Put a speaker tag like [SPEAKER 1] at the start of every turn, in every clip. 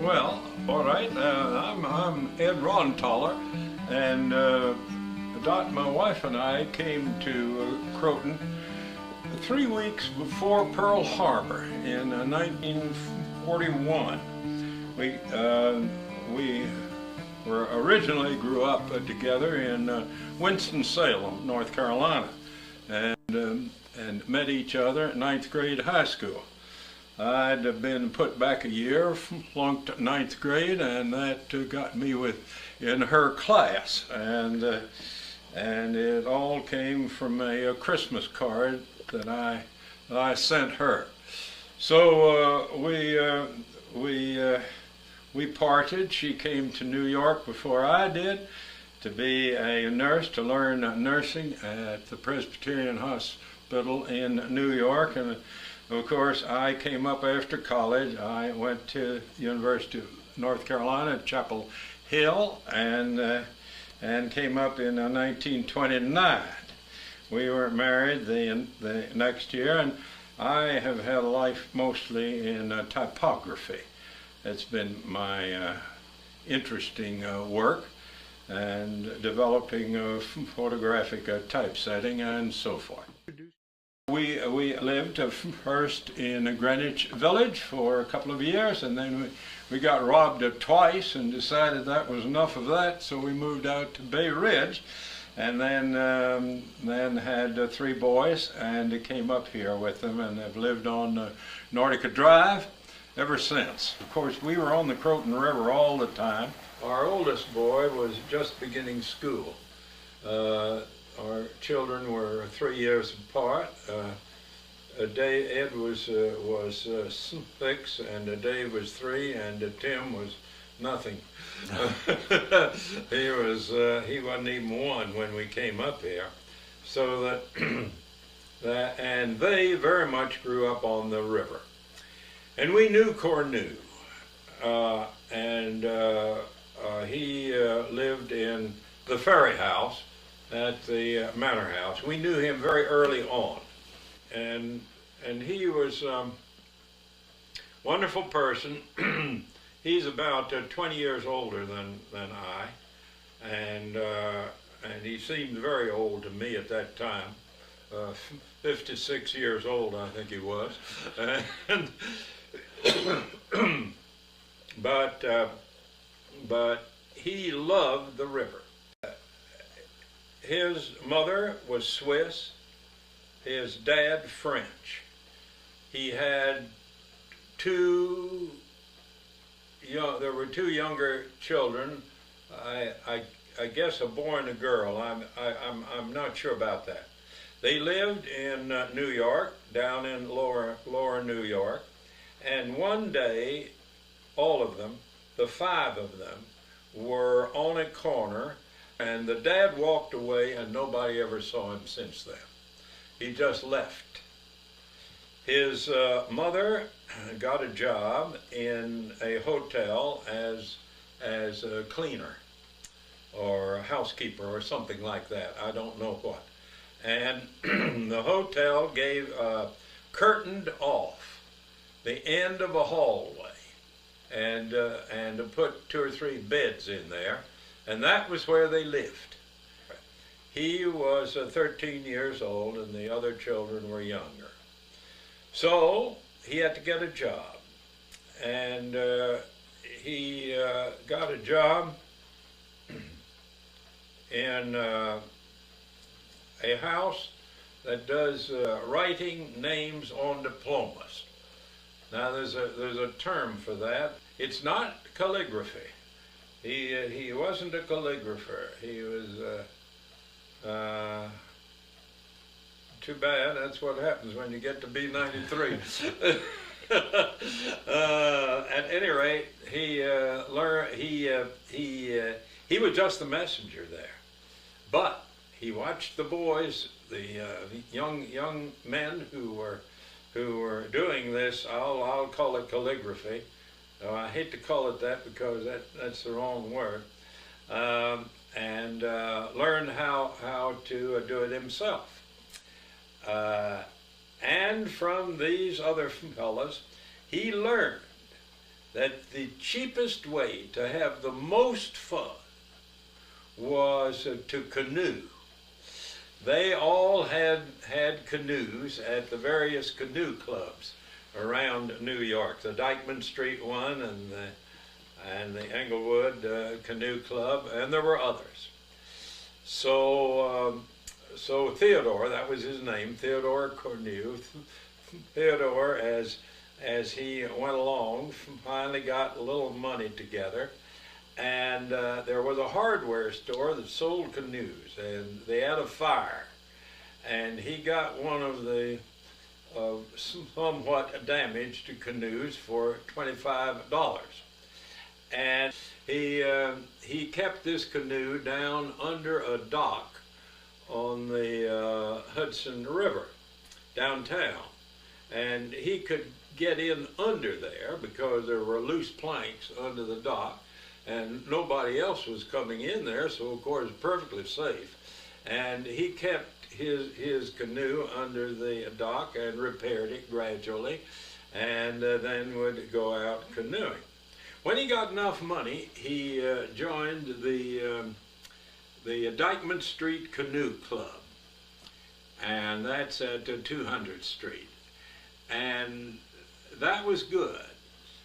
[SPEAKER 1] Well, all right. I'm Ed Rontaller, and Dot, my wife and I came to Croton 3 weeks before Pearl Harbor in 1941. We were originally grew up together in Winston-Salem, North Carolina, and met each other at 9th grade high school. I'd been put back a year, flunked 9th grade, and that got me in her class, and it all came from a Christmas card that I sent her. So we parted. She came to New York before I did to be a nurse, to learn nursing at the Presbyterian Hospital in New York, and of course, I came up after college. I went to University of North Carolina at Chapel Hill and came up in 1929. We were married the next year, and I have had a life mostly in typography. It's been my interesting work, and developing photographic typesetting and so forth. We lived first in Greenwich Village for a couple of years, and then we got robbed twice and decided that was enough of that, so we moved out to Bay Ridge, and then had 3 boys and came up here with them, and have lived on Nordica Drive ever since. Of course, we were on the Croton River all the time. Our oldest boy was just beginning school. Our children were 3 years apart. Ed was 6, and Dave was 3, and Tim was nothing. He wasn't even 1 when we came up here. So and they very much grew up on the river. And we knew Cornu, and he lived in the ferry house at the manor house. We knew him very early on, and he was a wonderful person. He's about 20 years older than I, and he seemed very old to me at that time. 56 years old, I think he was. And but he loved the river. His mother was Swiss, his dad French. He had there were 2 younger children. I guess a boy and a girl. I'm not sure about that. They lived in New York, down in lower New York, and one day, all of them, the 5 of them, were on a corner. And the dad walked away, and nobody ever saw him since then. He just left. His mother got a job in a hotel as a cleaner or a housekeeper or something like that. I don't know what. And the hotel gave curtained off the end of a hallway and put 2 or 3 beds in there. And that was where they lived. He was 13 years old, and the other children were younger. So he had to get a job. And he got a job in a house that does writing names on diplomas. Now there's a term for that. It's not calligraphy. He wasn't a calligrapher. He was, too bad, that's what happens when you get to be 93. At any rate, he was just the messenger there. But he watched the boys, the young men who were doing this, I'll call it calligraphy. I hate to call it that because that's the wrong word, and learned how to do it himself. And from these other fellows, he learned that the cheapest way to have the most fun was to canoe. They all had canoes at the various canoe clubs around New York, the Dyckman Street one and the Englewood Canoe Club, and there were others. So Theodore, that was his name, Theodore Cornu. Theodore, as he went along, finally got a little money together, and there was a hardware store that sold canoes, and they had a fire, and he got one of the somewhat damaged canoes for $25, and he kept this canoe down under a dock on the Hudson River downtown, and he could get in under there because there were loose planks under the dock, and nobody else was coming in there, so of course perfectly safe. And he kept his canoe under the dock and repaired it gradually, and then would go out canoeing. When he got enough money, he joined the Dyckman Street Canoe Club, and that's at 200th Street, and that was good.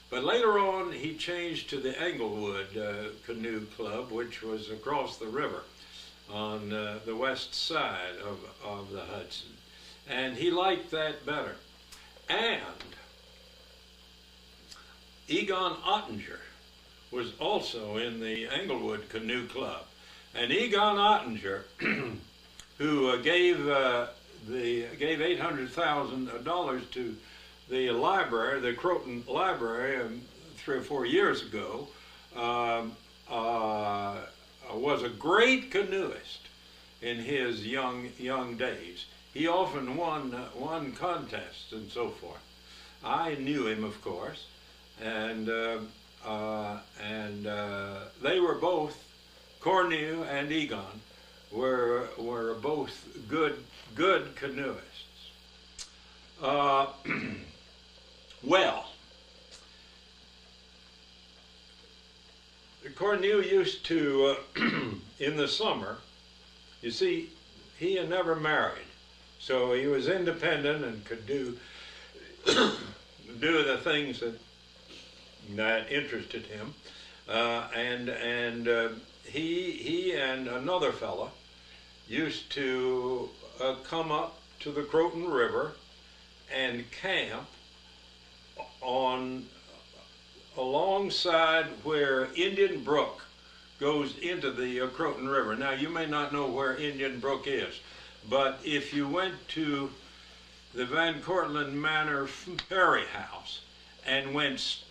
[SPEAKER 1] But later on, he changed to the Englewood Canoe Club, which was across the river on the west side of the Hudson, and he liked that better. And Egon Ottinger was also in the Englewood Canoe Club. And Egon Ottinger, who gave $800,000 to the library, the Croton Library, 3 or 4 years ago, was a great canoeist in his young days. He often won contests and so forth. I knew him, of course, and they were both, Cornu and Egon, were both good canoeists. Well, Cornu used to, in the summer, you see, he had never married, so he was independent and could do the things that interested him, he and another fella used to come up to the Croton River and camp alongside where Indian Brook goes into the Croton River. Now, you may not know where Indian Brook is, but if you went to the Van Cortlandt Manor Ferry House and went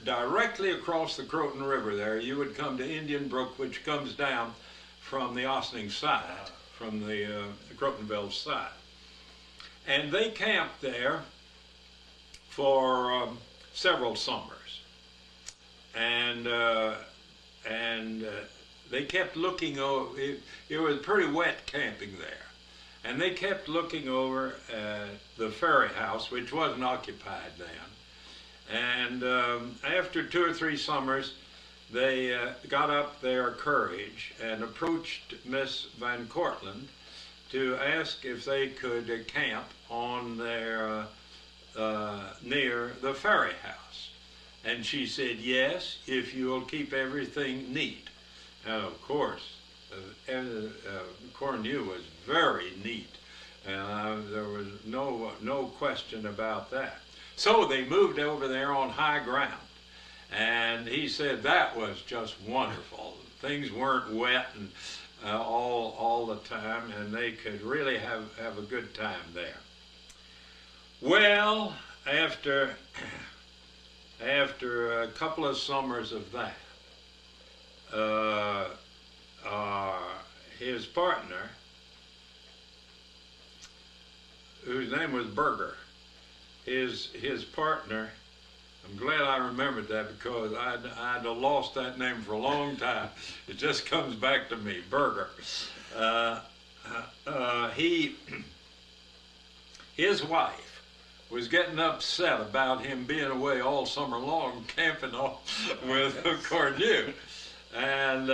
[SPEAKER 1] directly across the Croton River there, you would come to Indian Brook, which comes down from the Ossining side, from the Crotonville side. And they camped there for several summers. And they kept looking over, it was pretty wet camping there. And they kept looking over at the ferry house, which wasn't occupied then. And after 2 or 3 summers, they got up their courage and approached Miss Van Cortlandt to ask if they could camp on their near the ferry house. And she said, yes, if you'll keep everything neat. And of course, Cornu was very neat. There was no question about that. So they moved over there on high ground. And he said that was just wonderful. Things weren't wet and all the time, and they could really have a good time there. Well, after a couple of summers of that, his partner, whose name was Berger, his partner, I'm glad I remembered that because I'd lost that name for a long time. It just comes back to me, Berger. His wife was getting upset about him being away all summer long camping with Cornu, and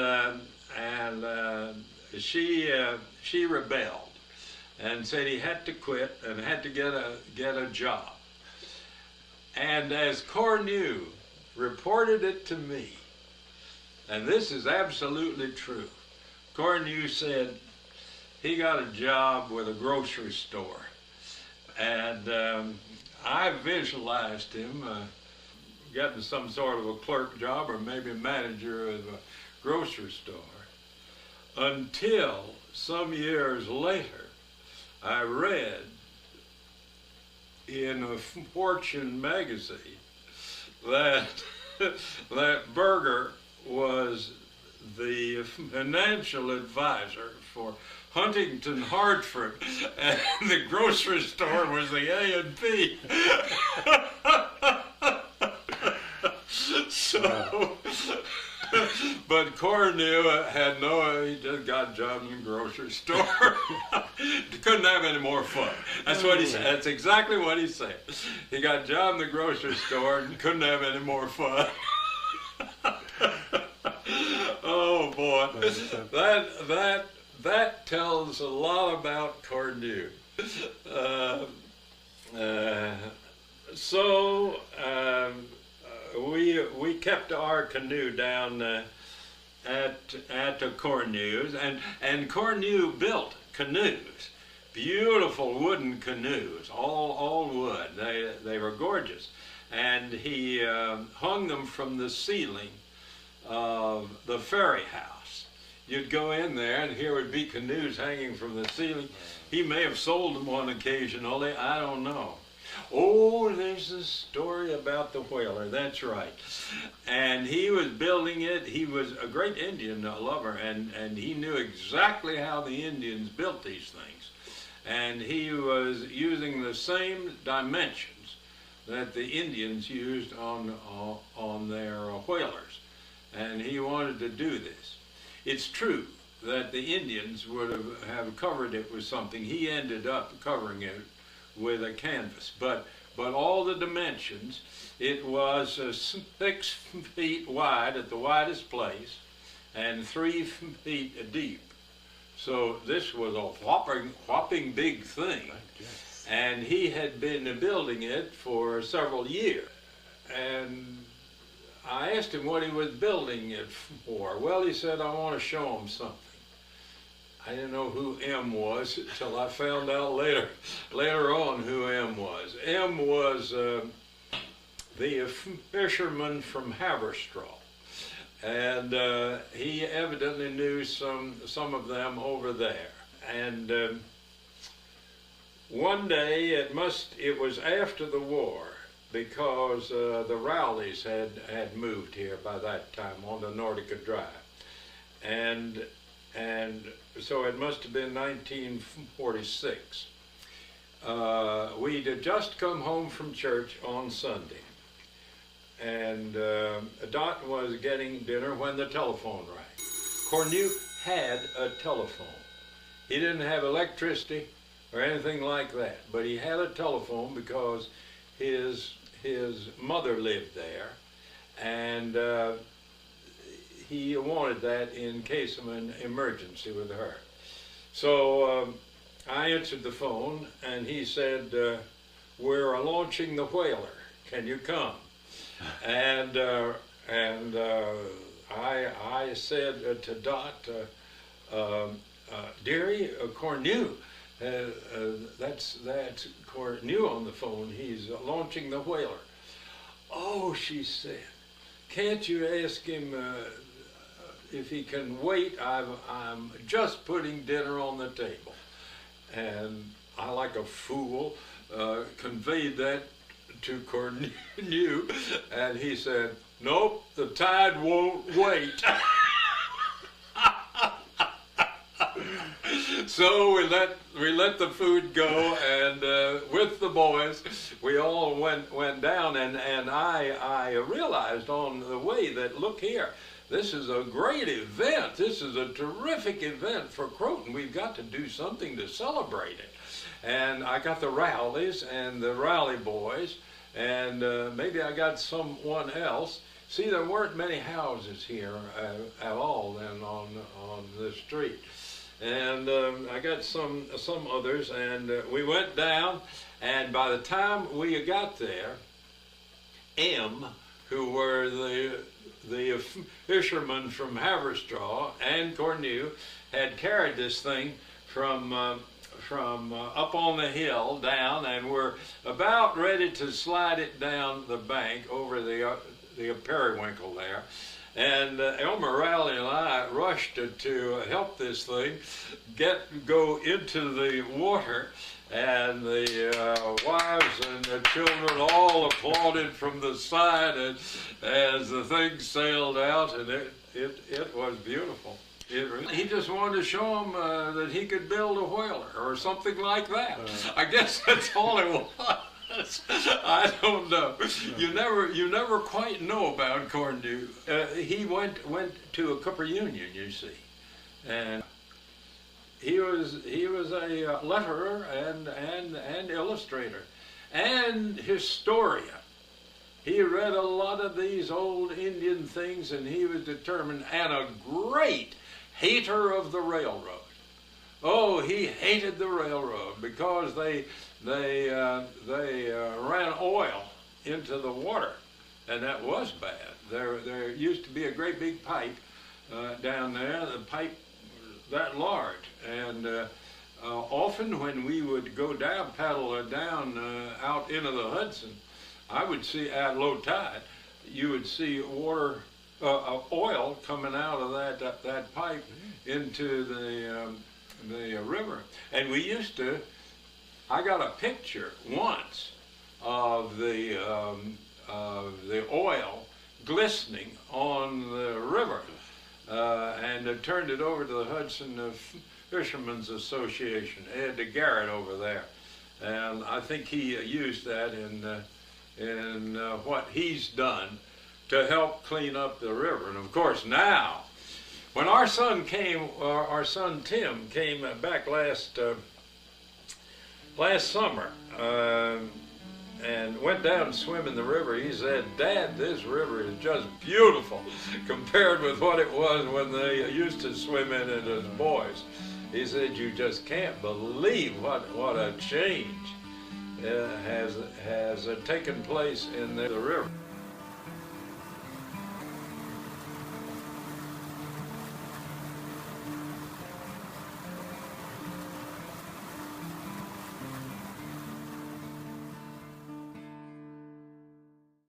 [SPEAKER 1] she rebelled and said he had to quit and had to get a job. And as Cornu reported it to me, and this is absolutely true, Cornu said he got a job with a grocery store. And I visualized him getting some sort of a clerk job or maybe a manager of a grocery store, until some years later I read in a Fortune magazine that that Berger was the financial advisor for Huntington Hartford, and the grocery store was the A&P. So, but Cornu had he just got a job in the grocery store. Couldn't have any more fun. That's what he said. That's exactly what he said. He got a job in the grocery store and couldn't have any more fun. Oh boy, that tells a lot about Cornu. We kept our canoe down at the Cornu's, and Cornu built canoes, beautiful wooden canoes, all wood. They were gorgeous, and he hung them from the ceiling of the ferry house. You'd go in there and here would be canoes hanging from the ceiling. He may have sold them on occasionally, I don't know. Oh, there's a story about the whaler, that's right. And he was building it. He was a great Indian lover, and he knew exactly how the Indians built these things. And he was using the same dimensions that the Indians used on their whalers. And he wanted to do this. It's true that the Indians would have covered it with something. He ended up covering it with a canvas, but all the dimensions, it was 6 feet wide at the widest place and 3 feet deep. So this was a whopping big thing. And he had been building it for several years. And I asked him what he was building it for. Well, he said, I want to show him something. I didn't know who M was until I found out later on who M was. M was the fisherman from Haverstraw. And he evidently knew some of them over there. And one day, it was after the war, because the Rowleys had moved here by that time on the Nordica Drive. And so it must have been 1946. We'd had just come home from church on Sunday. And Dot was getting dinner when the telephone rang. Cornu had a telephone. He didn't have electricity or anything like that, but he had a telephone because his mother lived there, and he wanted that in case of an emergency with her. So I answered the phone, and he said, we're launching the whaler. Can you come? And I said to Dot, dearie, Cornu, that's Cornu on the phone. He's launching the whaler. Oh, she said, can't you ask him if he can wait? I'm just putting dinner on the table. And I, like a fool, conveyed that to Cornu, and he said, nope, the tide won't wait. So we let the food go, and with the boys, we all went down, and I realized on the way that, look here, this is a great event. This is a terrific event for Croton. We've got to do something to celebrate it. and I got the Rowleys and the Rowley boys, and maybe I got someone else. See, there weren't many houses here at all then on the street. And I got some others, and we went down, and by the time we got there, M, who were the fishermen from Haverstraw, and Cornu, had carried this thing from up on the hill down, and were about ready to slide it down the bank over the periwinkle there. And Elmer Rowley and I rushed to help this thing go into the water, and the wives and the children all applauded from the side as the thing sailed out, and it was beautiful. He just wanted to show them that he could build a whaler or something like that. I guess that's all it was. I don't know. You never quite know about Cornu. He went to a Cooper Union, you see, and he was a letterer and illustrator and historian. He read a lot of these old Indian things, and he was determined, and a great hater of the railroad. Oh, he hated the railroad because they ran oil into the water, and that was bad. There used to be a great big pipe down there, the pipe that large, and often when we would go down, paddle down out into the Hudson, I would see at low tide, you would see water, oil coming out of that pipe into the river, and we used to. I got a picture once of the oil glistening on the river, and I turned it over to the Hudson Fishermen's Association, Ed Garrett over there, and I think he used that in what he's done to help clean up the river. And of course now, when our son Tim came back last summer and went down and swim in the river, he said, "Dad, this river is just beautiful compared with what it was when they used to swim in it as boys." He said, "You just can't believe what a change has taken place in the river."